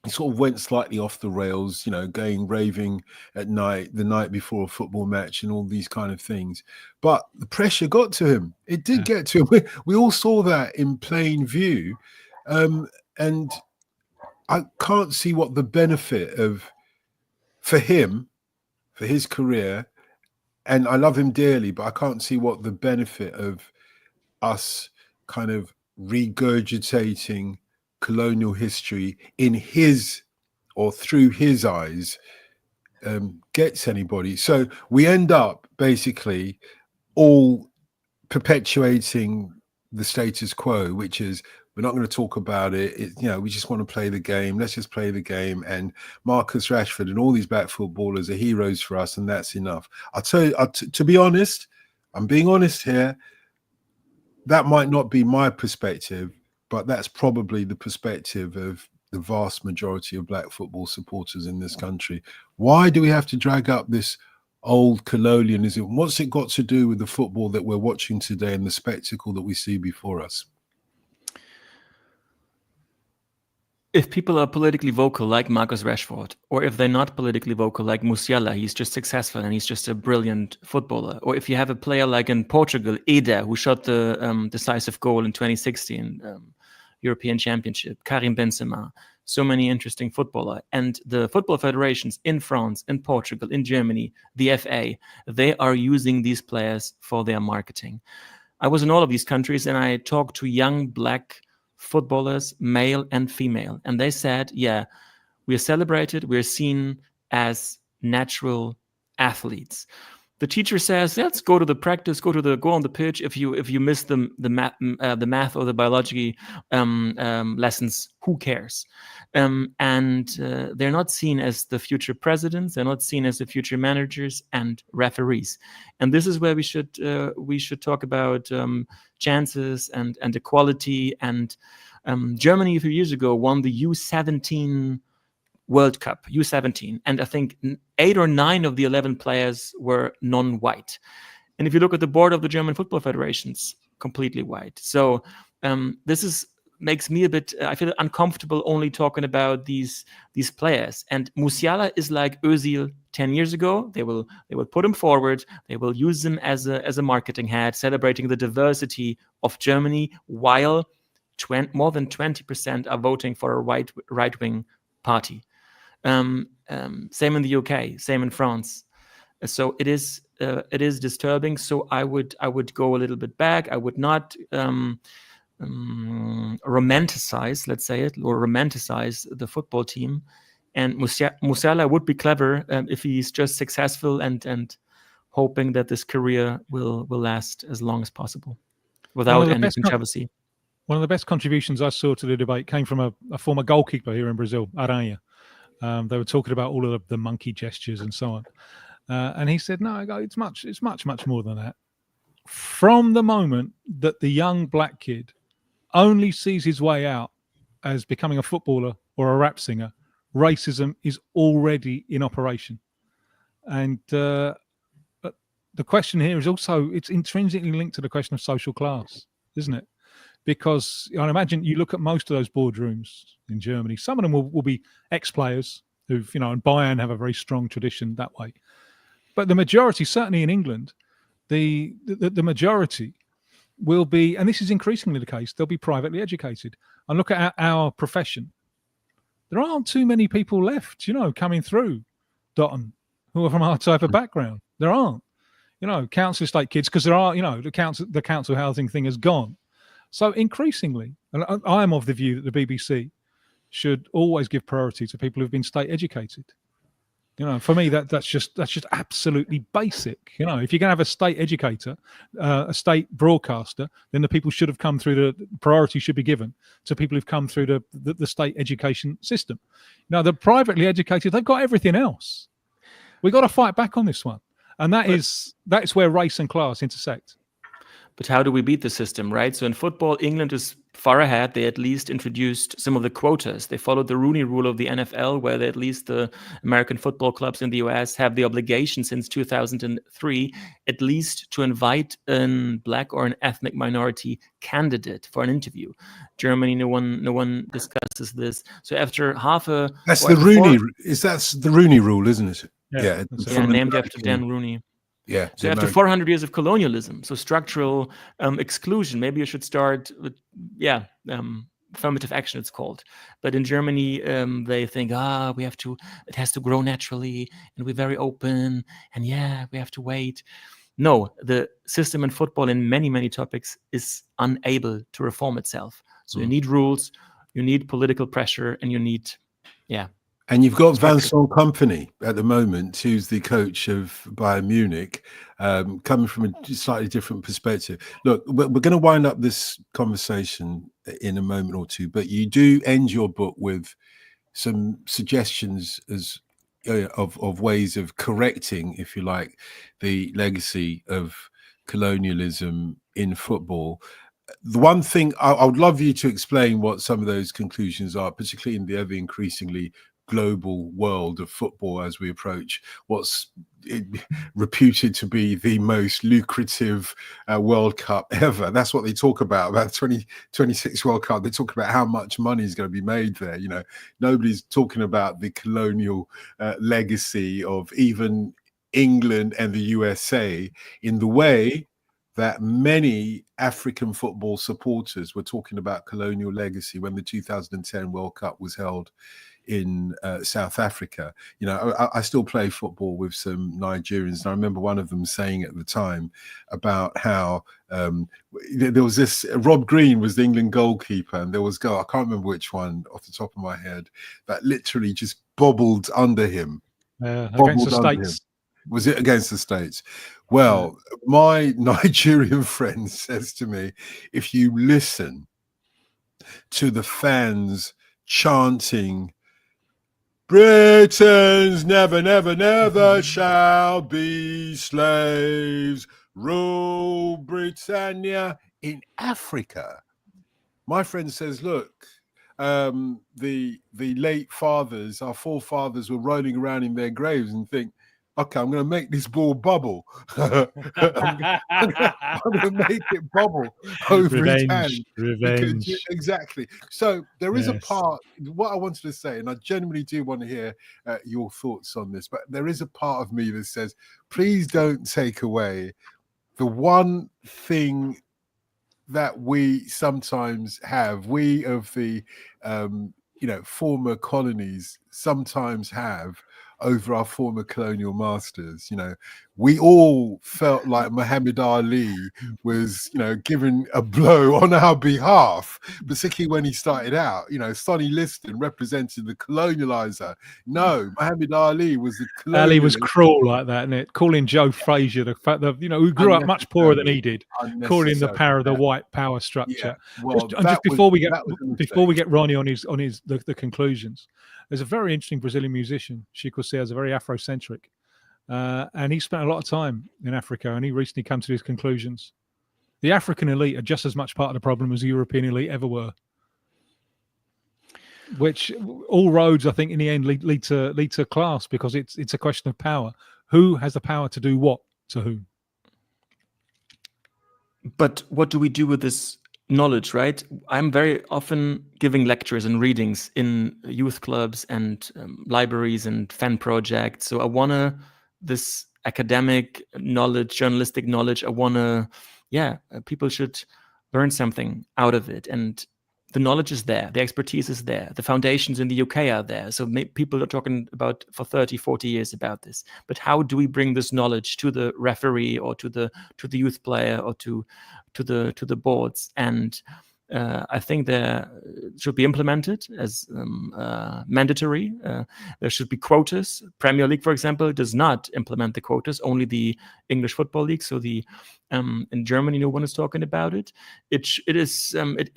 sort of went slightly off the rails, going raving at night, the night before a football match and all these kind of things. But the pressure got to him. It did get to him. We all saw that in plain view. And I can't see what the benefit for him, for his career, and I love him dearly, but I can't see what the benefit of us kind of regurgitating colonial history in his or through his eyes gets anybody. So we end up basically all perpetuating the status quo, which is we're not going to talk about it. We just want to play the game. Let's just play the game. And Marcus Rashford and all these black footballers are heroes for us, and that's enough. I'll tell you, to be honest, I'm being honest here, that might not be my perspective, but that's probably the perspective of the vast majority of black football supporters in this country. Why do we have to drag up this old colonialism? What's it got to do with the football that we're watching today and the spectacle that we see before us? If people are politically vocal like Marcus Rashford, or if they're not politically vocal like Musiala, he's just successful and he's just a brilliant footballer. Or if you have a player like in Portugal, Eder, who shot the decisive goal in 2016 European Championship, Karim Benzema, so many interesting footballer. And the football federations in France, in Portugal, in Germany, the FA, they are using these players for their marketing. I was in all of these countries and I talked to young black footballers, male and female, and they said, yeah, we are celebrated, we're seen as natural athletes. The teacher says, let's go to the practice, go on the pitch. If you miss the math or the biology lessons, who cares? And they're not seen as the future presidents. They're not seen as the future managers and referees. And this is where we should talk about chances and equality. And Germany a few years ago won the U17 World Cup, U17, and I think 8 or 9 of the 11 players were non-white. And if you look at the board of the German football federations, completely white. So this makes me a bit, I feel uncomfortable only talking about these players. And Musiala is like Özil 10 years ago. They will put him forward. They will use him as a marketing head, celebrating the diversity of Germany, while more than 20% are voting for a right-wing party. Same in the UK, same in France. So it is disturbing. So I would go a little bit back. I would not romanticize, let's say it, or romanticize the football team. And Musiala would be clever if he's just successful and hoping that this career will last as long as possible without any controversy. One of the best contributions I saw to the debate came from a former goalkeeper here in Brazil, Aranha. They were talking about all of the monkey gestures and so on. And he said, no, it's much more than that. From the moment that the young black kid only sees his way out as becoming a footballer or a rap singer, racism is already in operation. And the question here is also, it's intrinsically linked to the question of social class, isn't it? Because I imagine you look at most of those boardrooms in Germany, some of them will be ex-players who've, and Bayern have a very strong tradition that way. But the majority, certainly in England, the majority will be, and this is increasingly the case, they'll be privately educated. And look at our profession. There aren't too many people left, coming through Dotun who are from our type of background. There aren't, council estate kids, because there are, the council housing thing has gone. So increasingly, and I am of the view that the BBC should always give priority to people who've been state educated. For me, that's just absolutely basic. If you're going to have a state educator, a state broadcaster, then the people should have come through the priority should be given to people who've come through the state education system. Now, the privately educated, they've got everything else. We've got to fight back on this one, and that's where race and class intersect. But how do we beat the system, right? So in football, England is far ahead. They at least introduced some of the quotas. They followed the Rooney Rule of the NFL, where at least the American football clubs in the US have the obligation since 2003, at least to invite a black or an ethnic minority candidate for an interview. Germany, no one discusses this. So after that's the Rooney Rule, isn't it? Yeah, named after Dan Rooney. Yeah. So after 400 years of colonialism, so structural exclusion, maybe you should start with, affirmative action, it's called. But in Germany, they think, it has to grow naturally, and we're very open, and we have to wait. no, the system in football in many topics is unable to reform itself. So you need rules, you need political pressure, and you need, And you've got structure. Vincent Kompany at the moment, who's the coach of Bayern Munich, coming from a slightly different perspective. Look, we're going to wind up this conversation in a moment or two, but you do end your book with some suggestions as of ways of correcting, if you like, the legacy of colonialism in football. The one thing I would love you to explain what some of those conclusions are, particularly in the ever increasingly global world of football as we approach what's reputed to be the most lucrative World Cup ever. That's what they talk about 2026 World Cup. They talk about how much money is going to be made there. You know, nobody's talking about the colonial legacy of even England and the USA in the way that many African football supporters were talking about colonial legacy when the 2010 World Cup was held in South Africa. You know, I still play football with some Nigerians, and I remember one of them saying at the time about how there was this, Rob Green was the England goalkeeper, and there was I can't remember which one off the top of my head, that literally just bobbled under him. Against the States. Was it against the States? Well, my Nigerian friend says to me, if you listen to the fans chanting, Britons never, never, never shall be slaves, rule Britannia in Africa. My friend says, look, the late fathers, our forefathers, were rolling around in their graves and think, okay, I'm going to make this ball bubble. I'm going to make it bubble over his hand. Revenge. Exactly. So there is a part, what I wanted to say, and I genuinely do want to hear your thoughts on this, but there is a part of me that says, please don't take away the one thing that we sometimes have, we of the, former colonies sometimes have over our former colonial masters. You know, we all felt like Muhammad Ali was, given a blow on our behalf, particularly when he started out. You know, Sonny Liston represented the colonializer. No, Muhammad Ali was the colonialist. Ali was cruel like that, isn't it? Calling Joe Frazier the fact that, who grew up much poorer than he did, calling him the power of the white power structure. Yeah. Well, just before we get Ronnie on the conclusions, there's a very interesting Brazilian musician, Chico Sears, a very Afrocentric, and he spent a lot of time in Africa, and he recently come to these conclusions. The African elite are just as much part of the problem as the European elite ever were. Which all roads, I think, in the end lead to class, because it's a question of power. Who has the power to do what to whom? But what do we do with this knowledge, right? I'm very often giving lectures and readings in youth clubs and libraries and fan projects. So I want to, this academic knowledge, journalistic knowledge, I want to, people should learn something out of it. And the knowledge is there, the expertise is there, the foundations in the UK are there. So people are talking about for 30, 40 years about this. But how do we bring this knowledge to the referee or to the youth player or to the boards? And I think there should be implemented as mandatory. There should be quotas. Premier League, for example, does not implement the quotas. Only the English Football League. So the in Germany, no one is talking about it. It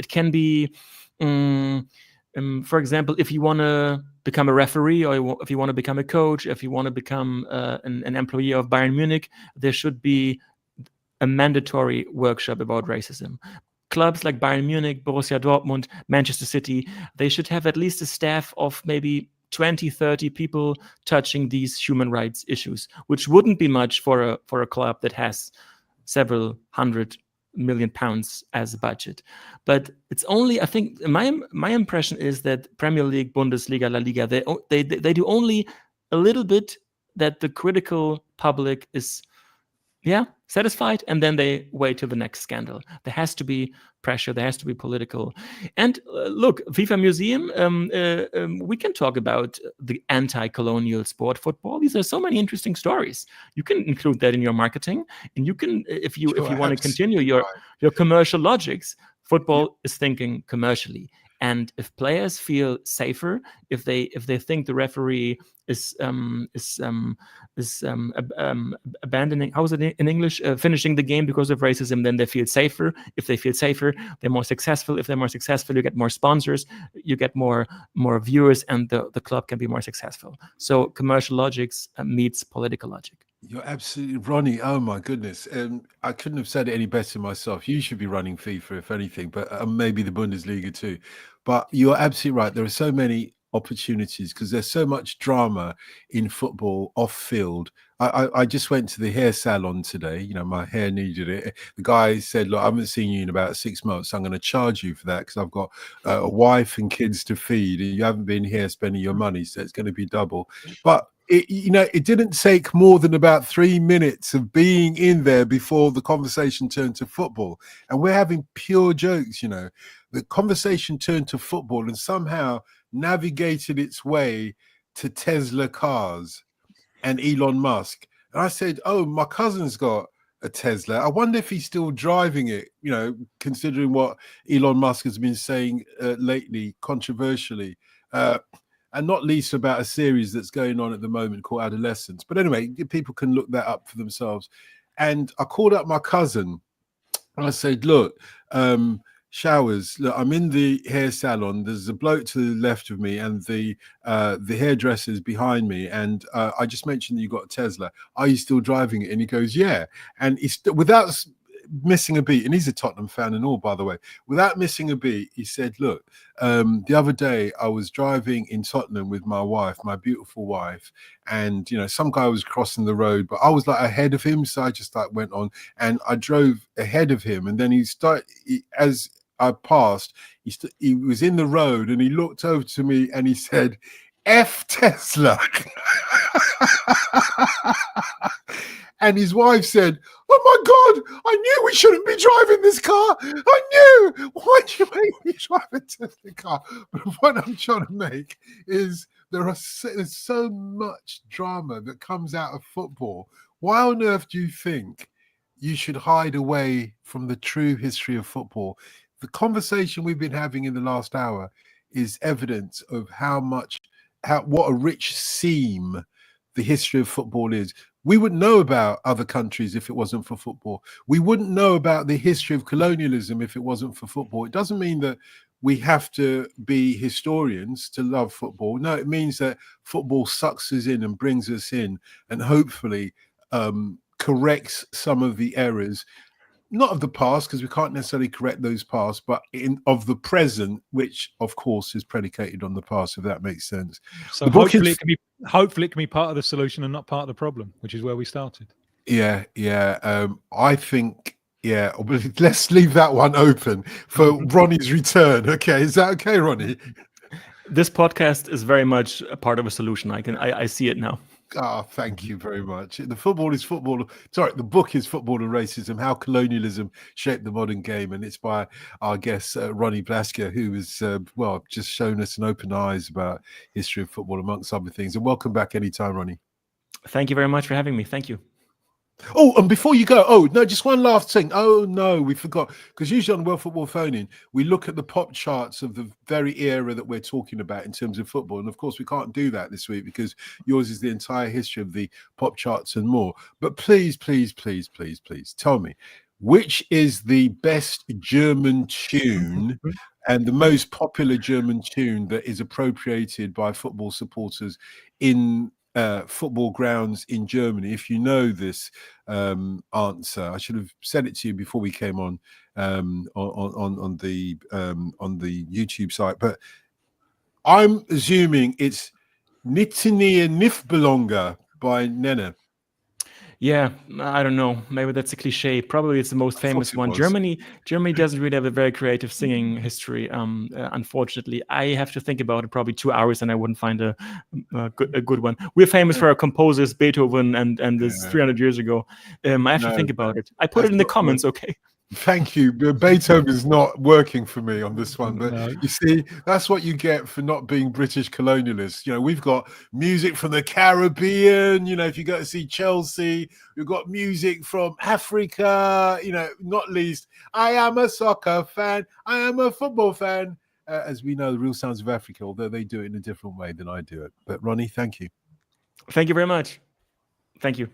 can be, for example, if you want to become a referee, or if you want to become a coach, if you want to become an employee of Bayern Munich, there should be a mandatory workshop about racism. Clubs like Bayern Munich, Borussia Dortmund, Manchester City, they should have at least a staff of maybe 20, 30 people touching these human rights issues, which wouldn't be much for a club that has several £100 million as a budget. But it's only, I think, my impression is that Premier League, Bundesliga, La Liga, they do only a little bit that the critical public is satisfied, and then they wait till the next scandal. There has to be pressure, there has to be political. And look, FIFA Museum, we can talk about the anti-colonial sport football. These are so many interesting stories. You can include that in your marketing, and you can, if you want to continue your commercial logics, football is thinking commercially. And if players feel safer, if they think the referee is abandoning, how is it in English, finishing the game because of racism, then they feel safer. If they feel safer, they're more successful. If they're more successful, you get more sponsors, you get more viewers, and the club can be more successful. So commercial logics meets political logic. You're absolutely, Ronny. Oh my goodness. I couldn't have said it any better myself. You should be running FIFA, if anything, but maybe the Bundesliga too. But you're absolutely right. There are so many opportunities because there's so much drama in football off field. I just went to the hair salon today. You know, my hair needed it. The guy said, look, I haven't seen you in about 6 months. So I'm going to charge you for that because I've got a wife and kids to feed and you haven't been here spending your money. So it's going to be double. But it didn't take more than about 3 minutes of being in there before the conversation turned to football. And we're having pure jokes, The conversation turned to football and somehow navigated its way to Tesla cars and Elon Musk. And I said, oh, my cousin's got a Tesla. I wonder if he's still driving it, considering what Elon Musk has been saying lately, controversially. And not least about a series that's going on at the moment called Adolescence. But anyway, people can look that up for themselves. And I called up my cousin and I said, look, Showers, look, I'm in the hair salon. There's a bloke to the left of me and the hairdresser's behind me. And I just mentioned that you got a Tesla. Are you still driving it? And he goes, yeah. And he's without missing a beat, and he's a Tottenham fan and all, by the way, without missing a beat, he said, look, the other day I was driving in Tottenham with my wife, my beautiful wife, and some guy was crossing the road, but I was like ahead of him, so I just went on and I drove ahead of him, and then as I passed, he was in the road and he looked over to me and he said, F Tesla. And his wife said, oh my God, I knew we shouldn't be driving this car. I knew. Why'd you make me drive a Tesla car? But what I'm trying to make is there's so much drama that comes out of football. Why on earth do you think you should hide away from the true history of football? The conversation we've been having in the last hour is evidence of what a rich seam the history of football is. We wouldn't know about other countries if it wasn't for football. We wouldn't know about the history of colonialism if it wasn't for football. It doesn't mean that we have to be historians to love football. No, it means that football sucks us in and brings us in and hopefully corrects some of the errors, not of the past, because we can't necessarily correct those past, but of the present, which of course is predicated on the past, if that makes sense. So hopefully it can be part of the solution and not part of the problem, which is where we started. Yeah. I think, let's leave that one open for Ronny's return. Okay, is that okay, Ronny? This podcast is very much a part of a solution. I see it now. Thank you very much. The book is Football and Racism, How Colonialism Shaped the Modern Game. And it's by our guest, Ronny Blaschke, who has, just shown us an open eyes about history of football, amongst other things. And welcome back anytime, Ronny. Thank you very much for having me. Thank you. Oh, and before you go, just one last thing. Oh, no, we forgot. Because usually on World Football Phone-In, we look at the pop charts of the very era that we're talking about in terms of football. And of course, we can't do that this week because yours is the entire history of the pop charts and more. But please, please, please, please, please tell me, which is the best German tune and the most popular German tune that is appropriated by football supporters in football grounds in Germany? If you know this answer, I should have said it to you before we came on the YouTube site, but I'm assuming it's Nittinia Nifbelonga by Nena. Yeah, I don't know. Maybe that's a cliche. Probably it's the most famous it one. was. Germany doesn't really have a very creative singing history. Unfortunately, I have to think about it probably 2 hours, and I wouldn't find a good one. We're famous for our composers, Beethoven, and this 300 years ago. I have to No, think about it. I put that's it in the not comments. Okay. Thank you. Beethoven's not working for me on this one, but No. you see, that's what you get for not being British colonialists. You know, we've got music from the Caribbean. You know, if you go to see Chelsea, we've got music from Africa. You know, not least, I am a soccer fan. I am a football fan. As we know, the real sounds of Africa, although they do it in a different way than I do it. But Ronny, thank you. Thank you very much. Thank you.